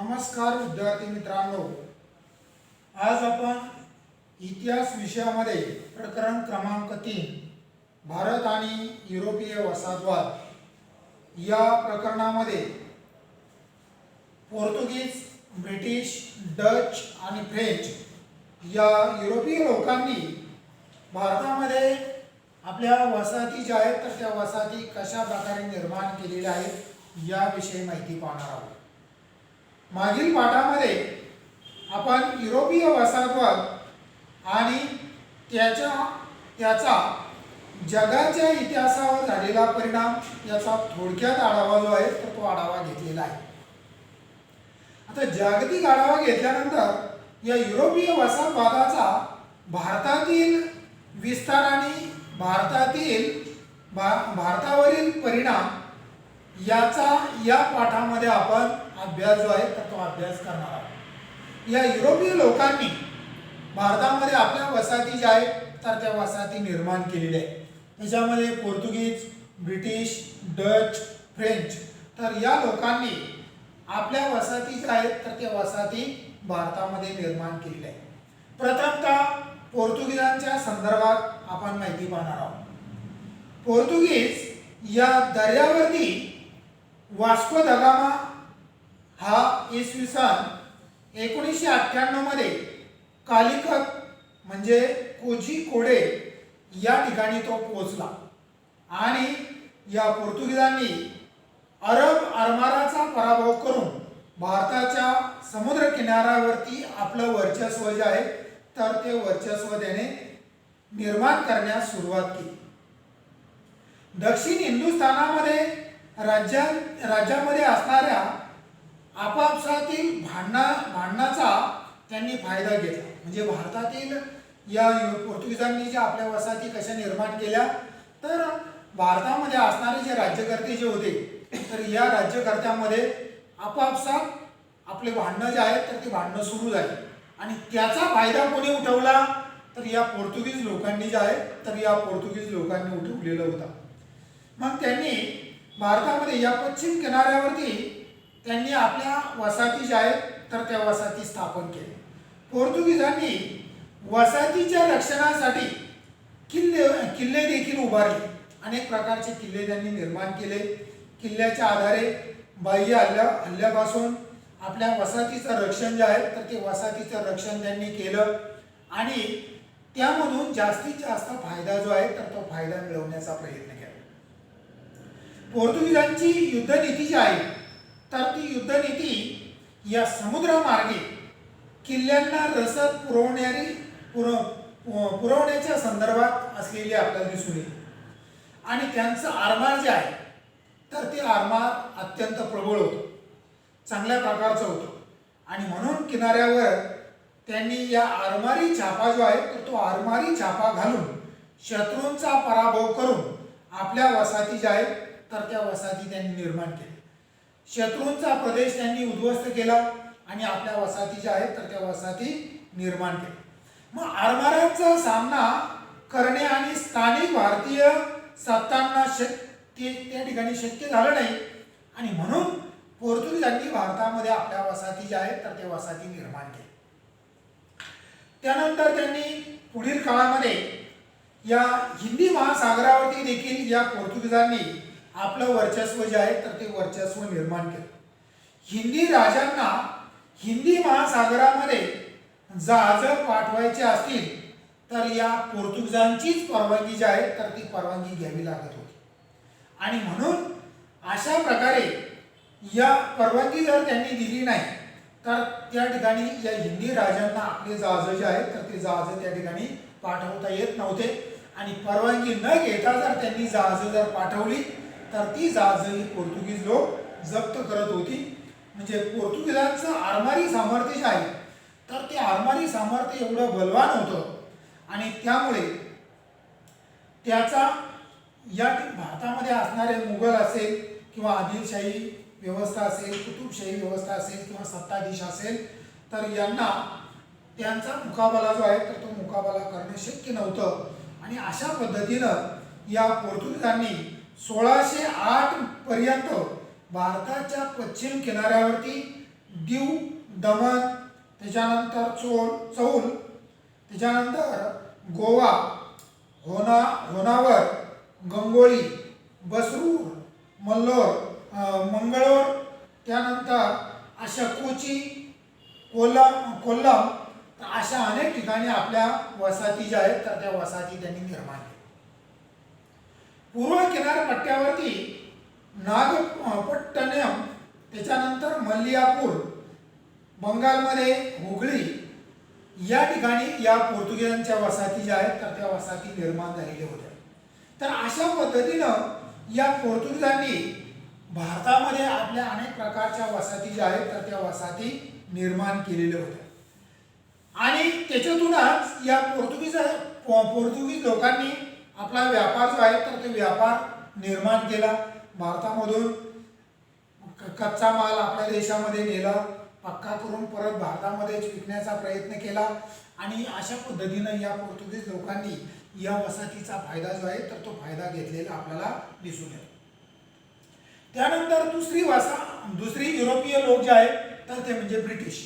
नमस्कार विद्यार्थी मित्रांनो, आज आपण इतिहास विषयामध्ये प्रकरण क्रमांक 3 भारत आणि युरोपीय वसाहतवाद या प्रकरणामध्ये पोर्तुगीज, ब्रिटिश, डच आणि फ्रेंच या युरोपीय लोकांनी भारतामध्ये आपल्या वसाहती ज्या आहेत तर त्या वसाहती कशा प्रकारे निर्माण केलेल्या आहेत याविषयी माहिती पाहणार आहोत। मागील पाठामध्ये आपण युरोपीय वसाहतवाद आणि त्याचा जगाच्या इतिहासावर झालेला परिणाम याचा थोडक्यात आढावा जो आहे तर तो आढावा घेतलेला आहे। आता जागतिक आढावा घेतल्यानंतर या युरोपीय वसाहतवादाचा भारतातील विस्तार आणि भारतावरील परिणाम याचा या पाठामध्ये आपण अभ्यास जो आहे तर तो अभ्यास करणार आहोत। या युरोपीय लोकांनी भारतामध्ये आपल्या वसाहती ज्या आहेत तर त्या वसाहती निर्माण केलेल्या आहेत। त्याच्यामध्ये पोर्तुगीज, ब्रिटिश, डच, फ्रेंच तर या लोकांनी आपल्या वसाहती ज्या आहेत तर त्या वसाहती भारतामध्ये निर्माण केलेल्या आहेत। प्रथमतः पोर्तुगीजांच्या संदर्भात आपण माहिती पाहणार आहोत। पोर्तुगीज या दर्यावरती वास्को द गामा हा इसवी सन 1998 मध्ये कालिकत म्हणजे कोझिकोडे या ठिकाणी तो पोहोचला आणि या पोर्तुगीजांनी अरब आरमाराचा पराभव करून भारताच्या समुद्र किनाऱ्यावरती आपलं वर्चस्व जे आहे तर ते वर्चस्व त्याने निर्माण करण्यास सुरुवात केली। दक्षिण हिंदुस्थानामध्ये राज्यामध्ये असणाऱ्या आपापसातील भांडणाचा त्यांनी फायदा घेतला। म्हणजे भारतातील या पोर्तुगीजांनी ज्या आपल्या वसाहती कशा निर्माण केल्या तर भारतामध्ये असणारे जे राज्यकर्ते जे होते तर या राज्यकर्त्यामध्ये आपापसात आपले भांडणं जे आहेत तर ती भांडणं सुरू झाली आणि त्याचा फायदा कोणी उठवला तर या पोर्तुगीज लोकांनी जे आहे तर या पोर्तुगीज लोकांनी उठवलेला होता। मग त्यांनी भारतामध्ये या पश्चिम किनाऱ्यावरती त्यांनी आपल्या वसाहती ज्या आहेत तर त्या वसाहती स्थापन केल्या। पोर्तुगीजांनी वसाहतीच्या रक्षणासाठी किल्ले देखील उभारले। अनेक प्रकारचे किल्ले त्यांनी निर्माण केले। किल्ल्याच्या आधारे बाह्य हल्ल्यापासून आपल्या वसाहतीचं रक्षण जे आहे तर ते वसाहतीचं रक्षण त्यांनी केलं आणि त्यामधून जास्तीत जास्त फायदा जो आहे तर तो फायदा मिळवण्याचा प्रयत्न केला। पोर्तुगीजांची युद्धनीती जी आहे तर ती युद्धनीती या समुद्रमार्गे किल्ल्यांना रसद पुरवण्याच्या संदर्भात असलेली आपल्याला दिसून येते आणि त्यांचं आरमार जे आहे तर ते आरमार अत्यंत प्रबळ होतं, चांगल्या प्रकारचं होतं आणि म्हणून किनाऱ्यावर त्यांनी या आरमारी छापा जो आहे तर तो आरमारी छापा घालून शत्रूंचा पराभव करून आपल्या वसाहती ज्या आहेत तर त्या वसाहती त्यांनी निर्माण केल्या। शत्रूंचा प्रदेश त्यांनी उद्ध्वस्त केला आणि आपल्या वसाहती ज्या आहेत तर त्या वसाहती निर्माण केल्या। मग आरमारांचा सामना करणे आणि स्थानिक भारतीय सत्तांना त्या ठिकाणी शक्य झालं नाही आणि म्हणून पोर्तुगीजांनी भारतामध्ये आपल्या वसाहती ज्या आहेत तर त्या वसाहती निर्माण केल्या। त्यानंतर त्यांनी पुढील काळामध्ये या हिंदी महासागरावरती देखील या पोर्तुगीजांनी आपलं वर्चस्व जे आहे तर ते वर्चस्व निर्माण केलं। हिंदी राजांना हिंदी महासागरामध्ये जहाजं पाठवायचे असतील तर या पोर्तुगीजांचीच परवानगी जी आहे तर ती परवानगी घ्यावी लागत होती आणि म्हणून अशा प्रकारे या परवानगी जर त्यांनी दिली नाही तर त्या ठिकाणी या हिंदी राजांना आपले जहाज जे आहेत तर ते जहाज त्या ठिकाणी पाठवता येत नव्हते आणि परवानगी न घेता जर त्यांनी जहाज जर पाठवली तर ती जहाज ही पोर्तुगीज लोक जप्त करत होती। म्हणजे पोर्तुगीजांचं आरमारी सामर्थ्य जे आहे तर ते आरमारी सामर्थ्य एवढं बलवान होतं आणि त्यामुळे त्याचा या भारतामध्ये असणारे मुघल असेल किंवा आदिलशाही व्यवस्था असेल, कुतुबशाही व्यवस्था असेल किंवा सत्ताधीश असेल तर यांना त्यांचा मुकाबला जो आहे तर तो मुकाबला करणे शक्य नव्हतं आणि अशा पद्धतीनं या पोर्तुगीजांनी 1608 पर्यंत भारताच्या पश्चिम किनाऱ्यावरती दीव दमण, त्याच्यानंतर चौल, त्याच्यानंतर गोवा, होनावर, गंगोळी, बसरूर, मंगळोर, त्यानंतर अशा कोची, कोल्लम, अशा अनेक ठिकाणी आपल्या वसाहती ज्या आहेत तर त्या वसाहती त्यांनी निर्माण केल्या. पूर्व किनारपट्ट्यावरती नागपट्टणम, त्याच्यानंतर मल्लियापूर, बंगालमध्ये हुगळी या ठिकाणी या पोर्तुगीजांच्या वसाहती ज्या आहेत तर त्या वसाहती निर्माण झालेल्या होत्या. तर अशा पद्धतीनं या पोर्तुगीजांनी भारतामध्ये आपल्या अनेक प्रकारच्या वसाहती ज्या आहेत तर त्या वसाहती निर्माण केलेल्या होत्या. आणि त्याच्यातूनच या पोर्तुगीज लोकांनी आपला व्यापार जो आहे तर तो व्यापार निर्माण केला. भारतामधून कच्चा माल आपल्या देशामध्ये नेला, पक्का करून परत भारतामध्येच विकण्याचा प्रयत्न केला. आणि अशा पद्धतीनं या पोर्तुगीज लोकांनी या वसाहतीचा फायदा जो आहे तर तो फायदा घेतलेला आपल्याला दिसून येतो. त्यानंतर दुसरी युरोपीय लोक जे आहेत तर ते म्हणजे ब्रिटिश.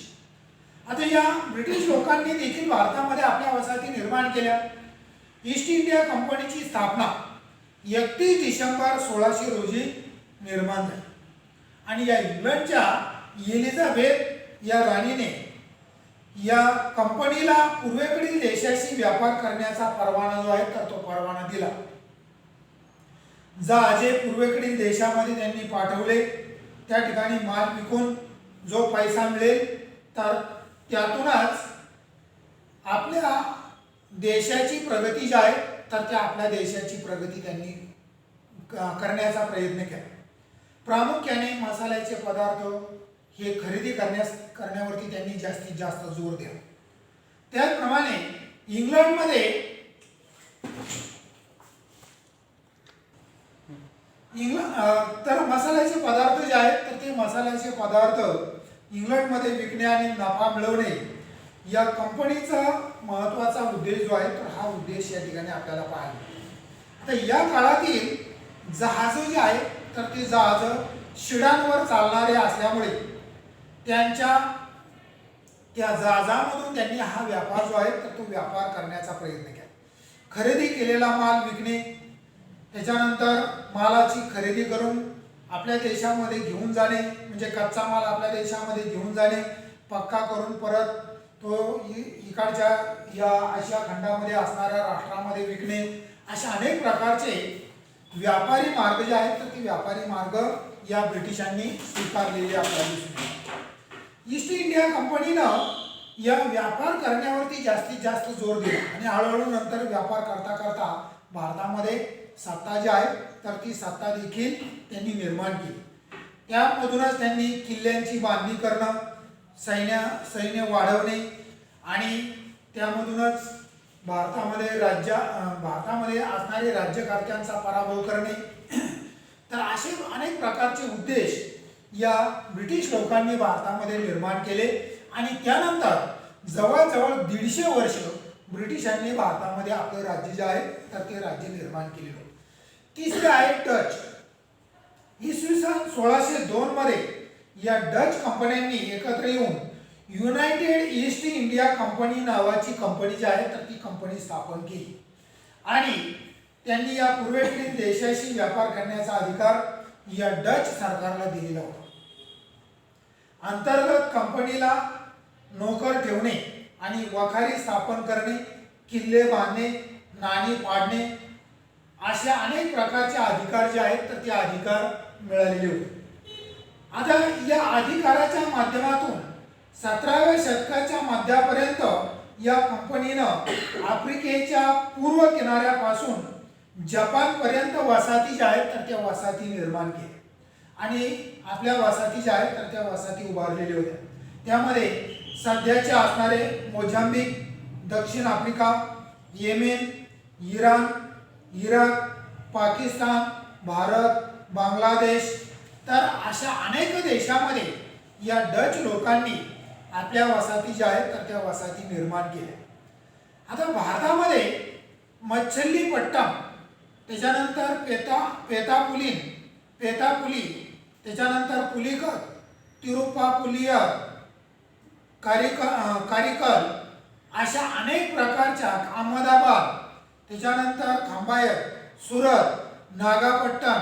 आता या ब्रिटिश लोकांनी देखील भारतामध्ये आपल्या वसाहती निर्माण केल्या. ईस्ट इंडिया कंपनीची स्थापना 31 डिसेंबर 1600 रोजी निर्माण झाली. आणि या इंग्लंडच्या एलिझाबेथ या राणीने या कंपनीला पूर्वेकडील देशाशी व्यापार करण्याचा परवाना जो आहे तर तो परवाना दिला. जहाजे पूर्वेकडील देशामध्ये त्यांनी पाठवले. त्या ठिकाणी माल विकून जो पैसा मिळेल तर त्यातूनच आपल्या देशाची प्रगती जी आहे तर त्या आपल्या देशाची प्रगती त्यांनी करण्याचा प्रयत्न केला. प्रामुख्याने मसाल्याचे पदार्थ हे खरेदी करण्यावरती त्यांनी जास्तीत जास्त जोर दिला. त्याचप्रमाणे इंग्लंडमध्ये तर मसाल्याचे पदार्थ जे आहेत तर ते मसाल्याचे पदार्थ इंग्लंडमध्ये विकणे आणि नफा मिळवणे या कंपनीचा महत्त्वाचा उद्देश जो आहे तर हा उद्देश या ठिकाणी आपल्याला पाहायला. आता या काळातील जहाज जे आहेत तर ते जहाज शिडांवर चालणारे असल्यामुळे त्या जहाजामधून त्यांनी हा व्यापार जो आहे तर तो व्यापार करण्याचा प्रयत्न केला. खरेदी केलेला माल विकणे, त्याच्यानंतर मालाची खरेदी करून आपल्या देशामध्ये घेऊन जाणे, म्हणजे कच्चा माल आपल्या देशामध्ये घेऊन जाणे, पक्का करून परत तो इकडच्या या आशिया खंडामध्ये असणाऱ्या राष्ट्रामध्ये विकणे, अशा अनेक प्रकारचे व्यापारी मार्ग जे आहेत तर ते व्यापारी मार्ग या ब्रिटिशांनी स्वीकारलेले आपल्याला दिसून येतात. ईस्ट इंडिया कंपनीनं या व्यापार करण्यावरती जास्तीत जास्त जोर दिला आणि हळूहळू नंतर व्यापार करता करता भारतामध्ये सत्ता जी आहे तर ती सत्ता देखील त्यांनी निर्माण केली. त्यामधूनच त्यांनी किल्ल्यांची बांधणी करणं, सैन्य वाढवणे आणि त्यामधूनच भारतामध्ये असणारे राज्यकर्त्यांचा पराभव करणे. तर असे अनेक प्रकारचे उद्देश या ब्रिटिश लोकांनी भारतामध्ये निर्माण केले आणि त्यानंतर जवळजवळ 150 वर्ष ब्रिटिशांनी भारतामध्ये आपले राज्य जे आहे तर ते राज्य निर्माण केले होते. तिसरे आहे डच. इसवी सन 1602 मध्ये या डच कंपन्यांनी एकत्र येऊन युनायटेड ईस्ट इंडिया कंपनी नावाची कंपनी जी आहे तर ती कंपनी स्थापन केली आणि त्यांनी या पूर्वेकडील देशाशी व्यापार करण्याचा अधिकार या डच सरकारला दिलेला होता. अंतर्गत कंपनीला नोकर ठेवणे आणि वखारी स्थापन करणे, किल्ले बांधणे, नाणी पाडणे अशा अनेक प्रकारचे अधिकार जे आहेत तर ते अधिकार मिळालेले होते. आता या अधिकाराच्या माध्यमातून 17व्या शतकाच्या मध्यापर्यंत या कंपनीनं आफ्रिकेच्या पूर्व किनाऱ्यापासून जपानपर्यंत वसाहती ज्या आहेत तर त्या वसाहती निर्माण केल्या आणि आपल्या वसाहती ज्या आहेत तर त्या वसाहती उभारलेल्या होत्या. त्यामध्ये सध्याचे असणारे मोझांबिक, दक्षिण Africa, Yemen, Iran, Iraq, Pakistan, Bharat, Bangladesh, तर अशा अनेक देशामध्ये या डच लोकांनी आपल्या वसाहती ज्या आहेत तर त्या वसाहती निर्माण केल्या. आता भारतामध्ये मच्छलीपट्टम, त्याच्यानंतर पेतापुली, त्याच्यानंतर पुलिकत, तिरुप्पापुलियर, कारिकल अशा अनेक प्रकारच्या, अहमदाबाद, त्याच्यानंतर खंबायर, सुरत, नागापट्टण,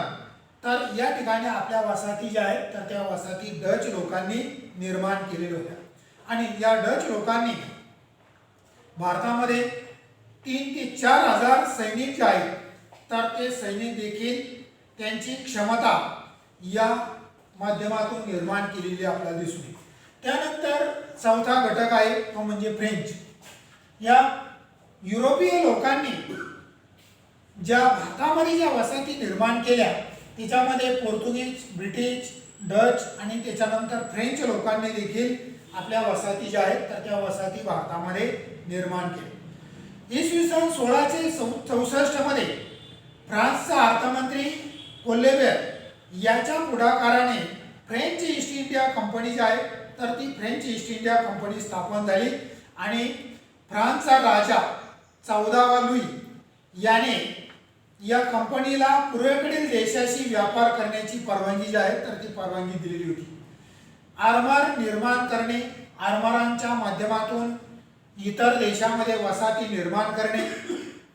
तर या ठिकाणी आपल्या वसाहती ज्या आहेत तर त्या वसाहती डच लोकांनी निर्माण केलेल्या होत्या. आणि या डच लोकांनी भारतामध्ये 3 ते 4 हजार सैनिक जे आहेत तर ते सैनिक देखील त्यांची क्षमता या माध्यमातून निर्माण केलेली आपल्याला दिसून येते. त्यानंतर चौथा घटक आहे तो म्हणजे फ्रेंच. या युरोपीय लोकांनी ज्या भारतामध्ये ज्या वसाहती निर्माण केल्या त्याच्यामध्ये पोर्तुगीज, ब्रिटिश, डच आणि त्याच्यानंतर फ्रेंच लोकांनी देखील आपल्या वसाहती ज्या आहेत तर त्या वसाहती भारतामध्ये निर्माण केल्या. इसवी सन 1664 मध्ये फ्रान्सचा अर्थमंत्री कोल्लेबेर याच्या पुढाकाराने फ्रेंच ईस्ट इंडिया कंपनी जी आहे तर ती फ्रेंच ईस्ट इंडिया कंपनी स्थापन झाली आणि फ्रान्सचा राजा 14वा लुई याने या कंपनीला पूर्वेकडील देशाशी व्यापार करण्याची परवानगी जी आहे तर ती परवानगी दिलेली होती. आरमार निर्माण करणे, आरमारांच्या माध्यमातून इतर देशामध्ये वसाहती निर्माण करणे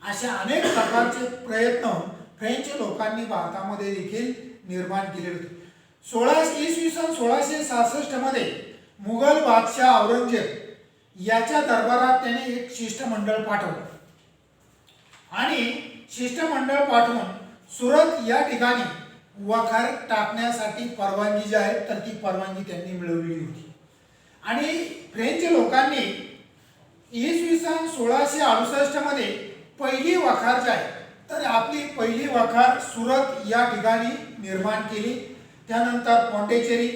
अशा अनेक प्रकारचे प्रयत्न फ्रेंच लोकांनी भारतामध्ये देखील निर्माण केले होते. इसवी सन 1666 मध्ये मुघल बादशाह औरंगजेब याच्या दरबारात त्याने एक शिष्टमंडळ पाठवलं आणि शिष्टमंडळ पाठवून सुरत या ठिकाणी वखार टाकण्यासाठी परवानगी जी आहे तर ती परवानगी त्यांनी मिळवलेली होती. आणि फ्रेंच लोकांनी इसवी सन 1668 मध्ये पहिली वखार जी आहे तर आपली पहिली वखार सुरत या ठिकाणी निर्माण केली. त्यानंतर पॉंडेचेरी,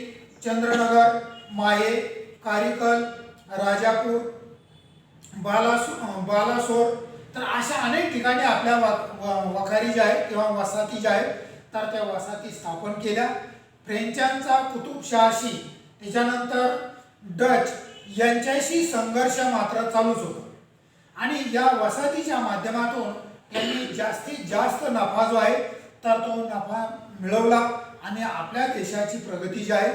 चंद्रनगर, माहे, कारिकल, राजापूर, बालासोर तर अशा अनेक ठिकाणी आपल्या वखारी ज्या आहेत किंवा वसाहती ज्या आहेत तर त्या वसाहती स्थापन केल्या. फ्रेंचांचा कुतुबशहाशी त्याच्यानंतर डच यांच्याशी संघर्ष मात्र चालूच होता आणि या वसाहतीच्या माध्यमातून त्यांनी जास्तीत जास्त नफा जो आहे तर तो नफा मिळवला आणि आपल्या देशाची प्रगती जी आहे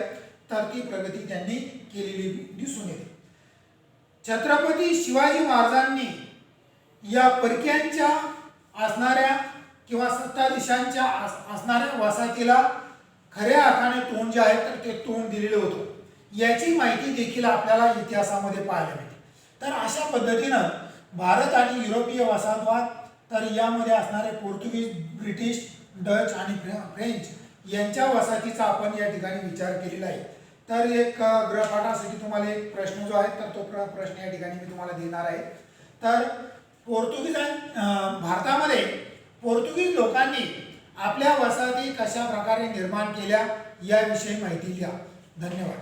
तर ती प्रगती त्यांनी केलेली दिसून येते. छत्रपती शिवाजी महाराजांनी या परक्यांच्या असणाऱ्या किंवा सत्ताधीशांच्या असणाऱ्या वसाहतीला खऱ्या अर्थाने तोंड जे आहे तर ते तोंड दिलेलं होतं. याची माहिती देखील आपल्याला इतिहासामध्ये पाहायला मिळते. तर अशा पद्धतीनं भारत आणि युरोपीय वसाहतवाद तर यामध्ये असणारे पोर्तुगीज, ब्रिटिश, डच आणि फ्रेंच यांच्या वसाहतीचा आपण या ठिकाणी विचार केलेला आहे. तर एक गृहपाठासाठी तुम्हाला एक प्रश्न जो आहे तर तो प्रश्न या ठिकाणी मी तुम्हाला देणार आहे. तर भारतामध्ये पोर्तुगीज लोकांनी आपल्या वसाहती कशा प्रकारे निर्माण केल्या याविषयी माहिती द्या. धन्यवाद.